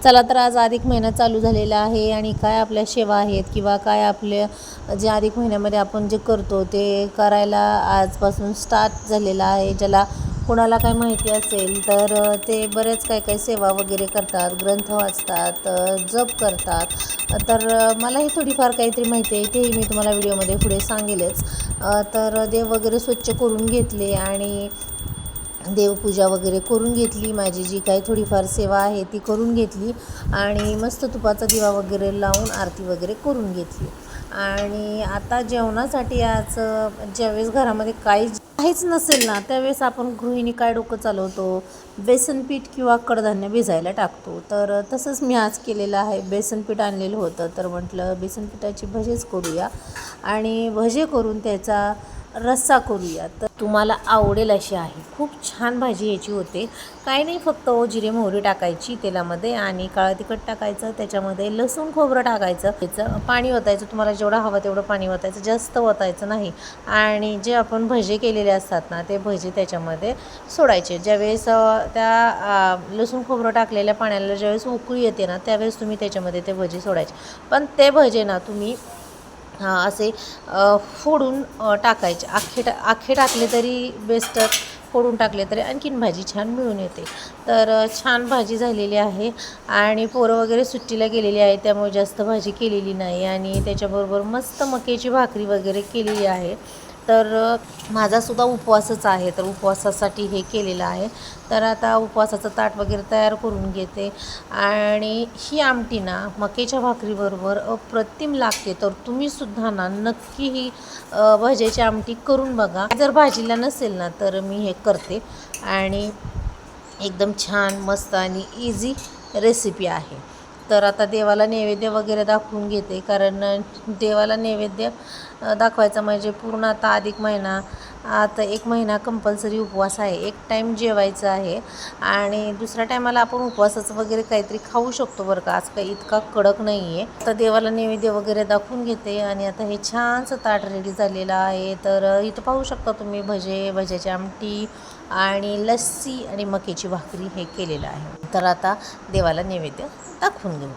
चला तर आज अधिक महिना चालू झालेला आहे आणि काय आपल्या सेवा आहेत किंवा काय आपले जे अधिक महिन्यामध्ये आपण जे करतो ते करायला आजपासून स्टार्ट झालेला आहे. ज्याला कोणाला काय माहिती असेल तर ते बरेच काय सेवा वगैरे करतात, ग्रंथ वाचतात, जप करतात. तर मलाही थोडीफार काहीतरी माहिती आहे, तेही मी तुम्हाला व्हिडिओमध्ये पुढे सांगेलच. तर देव वगैरे स्वच्छ करून घेतले आणि देवपूजा वगैरे करून घेतली. माझी जी काही थोडीफार सेवा आहे ती करून घेतली आणि मस्त तुपाचा दिवा वगैरे लावून आरती वगैरे करून घेतली. आणि आता जेवणासाठी आज ज्यावेळेस घरामध्ये काहीच नसेल ना, त्यावेळेस आपण गृहिणी काय डोकं चालवतो, बेसन पीठ किंवा कडधान्य भिजायला टाकतो. तर तसंच मी आज केलेलं आहे. बेसन पीठ आणलेलं होतं, तर म्हटलं बेसन पिठाची भजेच करूया आणि भजे करून त्याचा रस्सा करूया. तर तुम्हाला आवडेल अशी आहे. खूप छान भाजी याची होते. काही नाही, फक्त जिरे मोहरी टाकायची तेलामध्ये आणि काळं तिखट टाकायचं, त्याच्यामध्ये लसूण खोबरं टाकायचं, त्याचं पाणी ओतायचं. तुम्हाला जेवढं हवं तेवढं पाणी ओतायचं, जास्त ओतायचं नाही. आणि जे आपण भजे केलेले असतात ना, ते भजे त्याच्यामध्ये सोडायचे. ज्यावेळेस त्या लसूण खोबरं टाकलेल्या पाण्याला ज्यावेळेस उकळी येते ना, त्यावेळेस तुम्ही त्याच्यामध्ये ते भजे सोडायचे. पण ते भजे ना तुम्ही असे फोडून टाकायचे. आखे टाकले तरी बेस्ट, फोडून टाकले तरी आणखीन भाजी छान मिळून येते. तर छान भाजी झालेली आहे आणि पोरं वगैरे सुट्टीला गेलेली आहे, त्यामुळे जास्त भाजी केलेली नाही. आणि त्याच्याबरोबर मस्त मक्याची भाकरी वगैरे केलेली आहे. तर माझासुद्धा उपवासच आहे, तर उपवासासाठी हे केलेलं आहे. तर आता उपवासाचं ताट वगैरे तयार करून घेते. आणि ही आमटी ना मक्याच्या भाकरीबरोबर अप्रतिम लागते. तर तुम्हीसुद्धा ना नक्की ही भज्याची आमटी करून बघा. जर भाजीला नसेल ना तर मी हे करते आणि एकदम छान मस्त आणि इझी रेसिपी आहे. तर आता देवाला नैवेद्य वगैरे दाखवून घेते, कारण देवाला नैवेद्य दाखवायचा म्हणजे पूर्ण आता अधिक महिना, आता 1 महिना कंपल्सरी उपवास आहे. एक टाईम जेवायचं आहे आणि दुसऱ्या टायमाला आपण उपवासाचं वगैरे काहीतरी खाऊ शकतो बरं का. आज काही इतका कडक नाही आहे. आता देवाला नैवेद्य वगैरे दाखवून घेते आणि आता हे छानसं ताट रेडी झालेलं आहे. तर इथं पाहू शकता तुम्ही भज्याची आमटी आणि लस्सी आणि मक्याची भाकरी हे केलेलं आहे. तर आता देवाला नैवेद्य दाखवून घेऊ.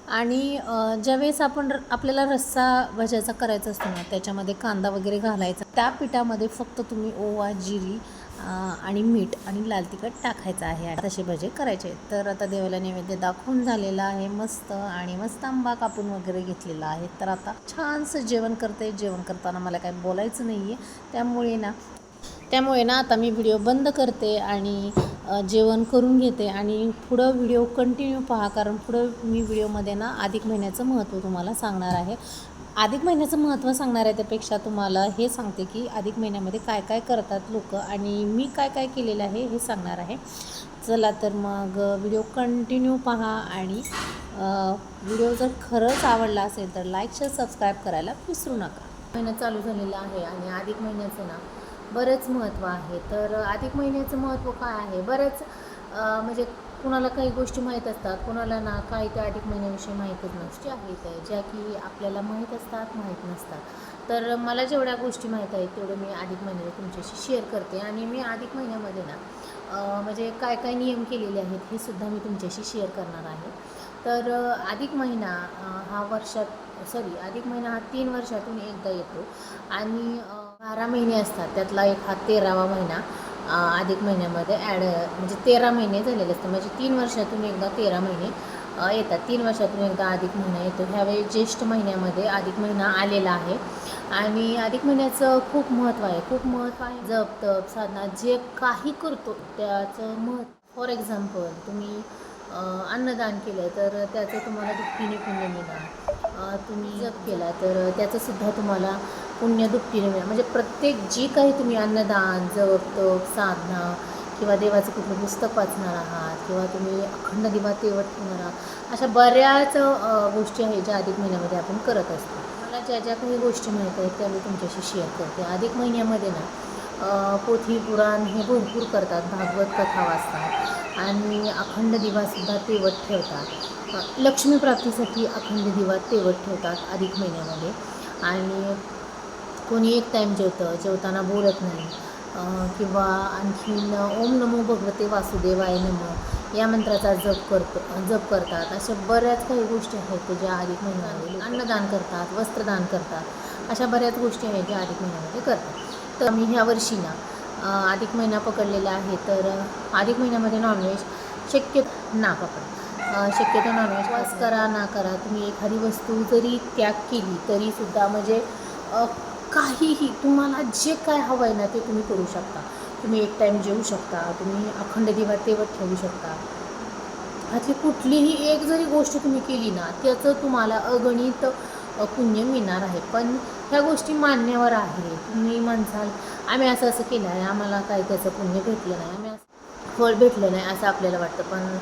आणि ज्यावेळेस आपल्याला रस्सा भज्याचा करायचा असतो ना, त्याच्यामध्ये कांदा वगैरे घालायचा. त्या पिठामध्ये फक्त तुम्ही ओवा, जिरी आणि मीठ आणि लाल तिखट टाकायचं आहे. तसे भजे करायचे. तर आता देवाला नैवेद्य दाखवून झालेला आहे मस्त, आणि मस्त आंबा कापून वगैरे घेतलेला आहे. तर आता छानसं जेवण करते. जेवण करताना मला काही बोलायचं नाही आहे, त्यामुळे ना आता मी व्हिडिओ बंद करते आणि जेवण करून घेते आणि पुढं व्हिडिओ कंटिन्यू पहा, कारण पुढं मी व्हिडिओमध्ये ना अधिक महिन्याचं महत्त्व तुम्हाला सांगणार आहे. अधिक महिन्याचं महत्त्व सांगणार आहे त्यापेक्षा तुम्हाला हे सांगते की अधिक महिन्यामध्ये काय काय करतात लोक आणि मी काय काय केलेलं आहे हे सांगणार आहे. चला तर मग व्हिडिओ कंटिन्यू पहा आणि व्हिडिओ जर खरंच आवडला असेल तर लाईक, शेअर, सबस्क्राईब करायला विसरू नका. महिना चालू झालेला आहे आणि अधिक महिन्याचं ना बरेच महत्त्व आहे. तर अधिक महिन्याचं महत्त्व काय आहे, बरेच म्हणजे कुणाला काही गोष्टी माहीत असतात, कुणाला ना काही त्या अधिक महिन्याविषयी माहीतच नसते आहेत, ज्या की आपल्याला माहीत असतात, माहीत नसतात. तर मला जेवढ्या गोष्टी माहीत आहेत तेवढं मी अधिक महिन्यात तुमच्याशी शेअर करते. आणि मी अधिक महिन्यामध्ये ना म्हणजे काय काय नियम केलेले आहेत हे सुद्धा मी तुमच्याशी शेअर करणार आहे. तर अधिक महिना अधिक महिना हा 3 वर्षातून एकदा येतो आणि 12 महिने असतात, त्यातला एक हा 13वा महिना अधिक महिन्यामध्ये म्हणजे 13 महिने झालेले असतात. म्हणजे 3 वर्षातून एकदा 13 महिने येतात. 3 वर्षातून एकदा अधिक महिना येतो. ह्यावेळी ज्येष्ठ महिन्यामध्ये अधिक महिना आलेला आहे आणि अधिक महिन्याचं खूप महत्त्व आहे. जप, तप, साधना जे काही करतो त्याचं महत्त्व. फॉर एक्झाम्पल तुम्ही अन्नदान केलं तर त्याचं तुम्हाला दुप्पटीने पुण्य मिळणार. तुम्ही जप केला तर त्याचंसुद्धा तुम्हाला पुण्य दुप्पटीने मिळणार. म्हणजे प्रत्येक जी काही तुम्ही अन्नदान, जप, तप, साधना किंवा देवाचं कुठलं पुस्तक वाचणार आहात किंवा तुम्ही अखंड दिवा तेवत ठेवणार आहात, अशा बऱ्याच गोष्टी आहेत ज्या अधिक महिन्यामध्ये आपण करत असतो. मला ज्या ज्या काही गोष्टी माहीत आहेत त्या मी तुमच्याशी शेअर करते. अधिक महिन्यामध्ये ना पोथी पुराण हे भरपूर करतात, भागवत कथा वाचतात आणि अखंड दिवासुद्धा तेवत ठेवतात. लक्ष्मीप्राप्तीसाठी अखंड दिवा तेवत ठेवतात अधिक महिन्यामध्ये. आणि कोणी एक टाईम जेवताना बोलत नाही किंवा आणखीन ओम नमो भगवते वासुदेवाय नमः या मंत्राचा जप करतात. अशा बऱ्याच काही गोष्टी आहेत ज्या अधिक महिन्यामध्ये अन्नदान करतात, वस्त्रदान करतात. अशा बऱ्याच गोष्टी आहेत ज्या अधिक महिन्यामध्ये करतात. तर मी ह्या वर्षी ना अधिक महिना पकडलेला आहे. तर अधिक महिन्यामध्ये नॉनव्हेज शक्यतो नॉनव्हेज वास करा ना करा, तुम्ही एखादी वस्तू जरी त्याग केली तरीसुद्धा म्हणजे काहीही तुम्हाला जे काय हवं आहे ना ते तुम्ही करू शकता. तुम्ही एक टाईम जेवू शकता, तुम्ही अखंड दिवा तेवत ठेवू शकता. ह्यातली कुठलीही एक जरी गोष्ट तुम्ही केली ना त्याचं तुम्हाला अगणित पुण्य मिळणार आहे. पण ह्या गोष्टी मान्यवर आहे. तुम्ही म्हणसाल आम्ही असं केलं आहे, आम्हाला काय त्याचं पुण्य भेटलं नाही, आम्ही असं फळ भेटलं नाही असं आपल्याला वाटतं. पण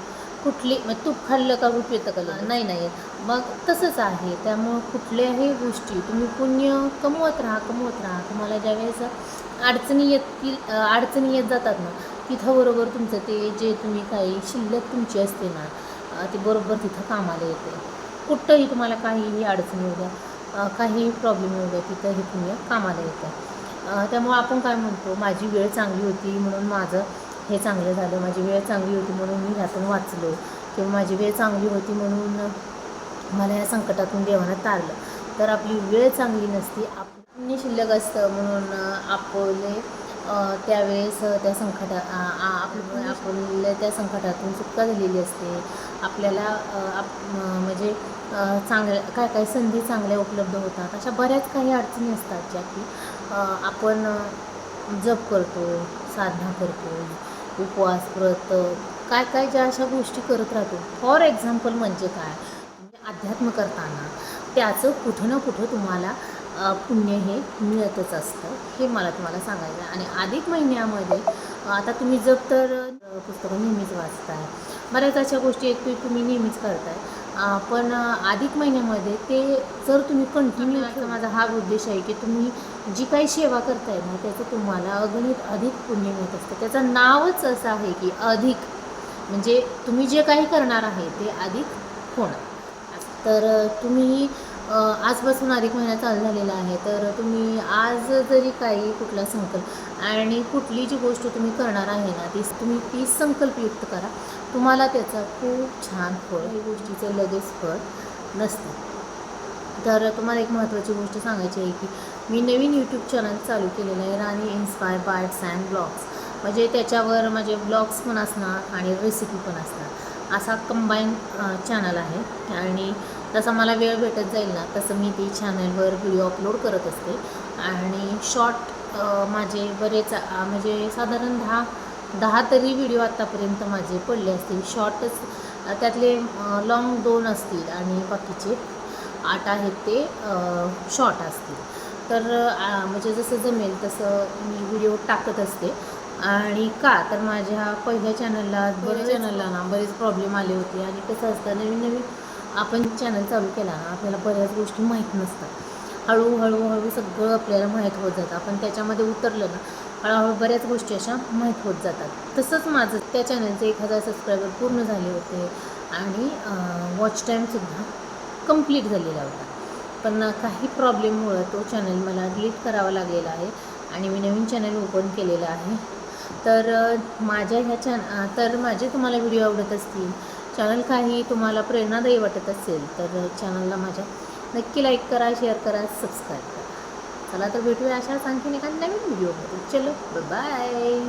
मग तूप खाल्लं का रूप येतं का? नाही. मग तसंच आहे. त्यामुळं कुठल्याही गोष्टी तुम्ही पुण्य कमवत राहा. तुम्हाला ज्यावेळेस अडचणी येत जातात ना तिथं बरोबर तुमचं ते जे तुम्ही काही शिल्लक तुमची असते ना ती बरोबर तिथं कामाला येते. कुठंही तुम्हाला काहीही अडचणी येऊ द्या, काहीही प्रॉब्लेम येऊ द्या, तिथं हे पुण्य कामाला येतं. त्यामुळं आपण काय म्हणतो, माझी वेळ चांगली होती म्हणून माझं हे चांगलं झालं, माझी वेळ चांगली होती म्हणून मी ह्यातून वाचलो, किंवा माझी वेळ चांगली होती म्हणून मला या संकटातून देवानं तारलं. तर आपली वेळ चांगली नसती, पुण्य शिल्लक असतं म्हणून आपले त्यावेळेस त्या आपल्या त्या संकटातून सुटका झालेली असते. आपल्याला म्हणजे काय संधी चांगल्या उपलब्ध होतात. अशा बऱ्याच काही अडचणी असतात ज्या की आपण जप करतो, साधना करतो, उपवास, व्रत, काय ज्या अशा गोष्टी करत राहतो. फॉर एक्झाम्पल म्हणजे काय, म्हणजे अध्यात्म करताना त्याचं कुठं ना कुठं तुम्हाला पुण्य हे मिळतच असतं. हे मला तुम्हाला सांगायचं आहे. आणि अधिक महिन्यामध्ये आता तुम्ही जप तर पुस्तकं नेहमीच वाचताय, बऱ्याच अशा गोष्टी आहेत की तुम्ही नेहमीच करताय. पण अधिक महिन्यामध्ये ते जर तुम्ही कंटिन्यू माझा हा उद्देश आहे की तुम्ही जी काही सेवा करताय ना त्याचं तुम्हाला अगणित अधिक पुण्य मिळत असतं. त्याचं नावच असं आहे की अधिक, म्हणजे तुम्ही जे काही करणार आहे ते अधिक होणार. तर तुम्ही आजपासून अधिक महिना चालू झालेला आहे. तर तुम्ही आज जरी काही कुठला संकल्प आणि कुठली जी गोष्ट तुम्ही करणार आहे ना ती संकल्पयुक्त करा. तुम्हाला त्याचं खूप छान फळ, या गोष्टीचं लगेच फळ नसतं. तर तुम्हाला एक महत्त्वाची गोष्ट सांगायची आहे की मी नवीन यूट्यूब चॅनल चालू केलेलं आहे, राणी इन्स्पायर बाईट्स अँड ब्लॉग्स. म्हणजे त्याच्यावर माझे ब्लॉग्स पण असणार आणि रेसिपी पण असणार, असा कंबाईन चॅनल आहे. आणि जसा मला वेळ भेटत जाईल ना तसं मी ती चॅनलवर व्हिडिओ अपलोड करत असते. आणि शॉर्ट माझे बरेच म्हणजे साधारण 10 तरी व्हिडिओ आत्तापर्यंत माझे पडले असतील. शॉर्टच त्यातले लॉंग 2 असतील आणि बाकीचे 8 आहेत ते शॉर्ट असतील. तर म्हणजे जसं जमेल तसं मी व्हिडिओ टाकत असते. आणि तर माझ्या पहिल्या चॅनलला बरेच प्रॉब्लेम आले होते. आणि कसं असतं, नवीन आपण चॅनल चालू केला ना आपल्याला बऱ्याच गोष्टी माहीत नसतात. हळूहळू सगळं आपल्याला माहीत होत जातं. आपण त्याच्यामध्ये उतरलं ना हळूहळू बऱ्याच गोष्टी अशा माहीत होत जातात. तसंच माझं त्या चॅनलचे 1000 सबस्क्रायबर पूर्ण झाले होते आणि वॉच टाईमसुद्धा कंप्लीट झालेला होता. पण काही प्रॉब्लेममुळं तो चॅनल मला डिलीट करावा लागलेला आहे आणि मी नवीन चॅनल ओपन केलेलं आहे. तर माझे तुम्हाला व्हिडिओ आवडत असतील, चॅनल काही तुम्हाला प्रेरणादायी वाटत असेल तर चॅनलला माझ्या नक्की लाईक करा, शेअर करा, सबस्क्राईब करा. चला तर भेटूया अशाच आणखीन एका नवीन व्हिडिओमध्ये. चलो बाय.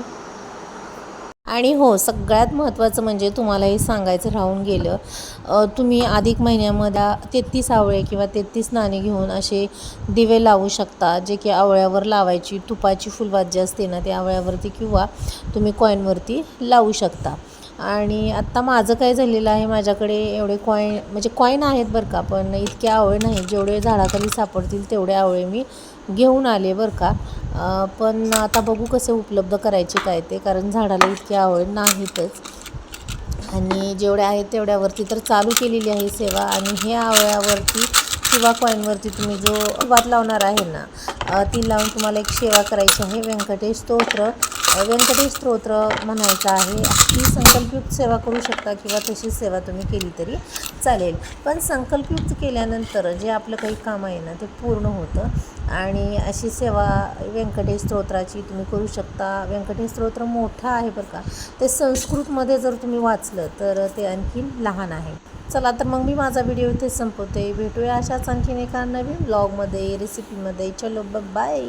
आणि हो, सगळ्यात महत्त्वाचं म्हणजे तुम्हाला हे सांगायचं राहून गेलं, तुम्ही अधिक महिन्यामध्ये 33 आवळे किंवा 33 नाणी घेऊन असे दिवे लावू शकता, जे की आवळ्यावर लावायची तुपाची फुलवात जी असते ना त्या आवळ्यावरती किंवा तुम्ही कॉईनवरती लावू शकता. आणि आत्ता माझं काय झालेलं आहे, माझ्याकडे एवढे कॉईन आहेत बरं का, पण इतके आवळे नाही. जेवढे झाडाखाली सापडतील तेवढे आवळे मी घेऊन आले बरं का. पण आता बघू कसे उपलब्ध करायचे काय ते, कारण झाडाला इतके आवळे नाहीतच. आणि जेवढे आहेत तेवढ्यावरती तर चालू केलेली आहे सेवा. आणि हे आवळ्यावरती किंवा कॉईनवरती तुम्ही जो वात लावणार आहे ना ती लावून तुम्हाला एक सेवा करायची आहे. व्यंकटेश स्तोत्र व्यंकटेश स्तोत्र म्हणायचं आहे. ही संकल्पयुक्त सेवा करू शकता किंवा तशी सेवा तुम्ही केली तरी चालेल. पण संकल्पयुक्त केल्यानंतर जे आपलं काही काम आहे ना ते पूर्ण होतं. आणि अशी सेवा व्यंकटेश स्तोत्राची तुम्ही करू शकता. व्यंकटेश स्तोत्र मोठं आहे बरं का. ते संस्कृतमध्ये जर तुम्ही वाचलं तर ते आणखीन लहान आहे. चला तर मग मी माझा व्हिडिओ इथे संपवते. भेटूया अशाच आणखीन एका नवीन ब्लॉगमध्ये, रेसिपीमध्ये. चलो बाय.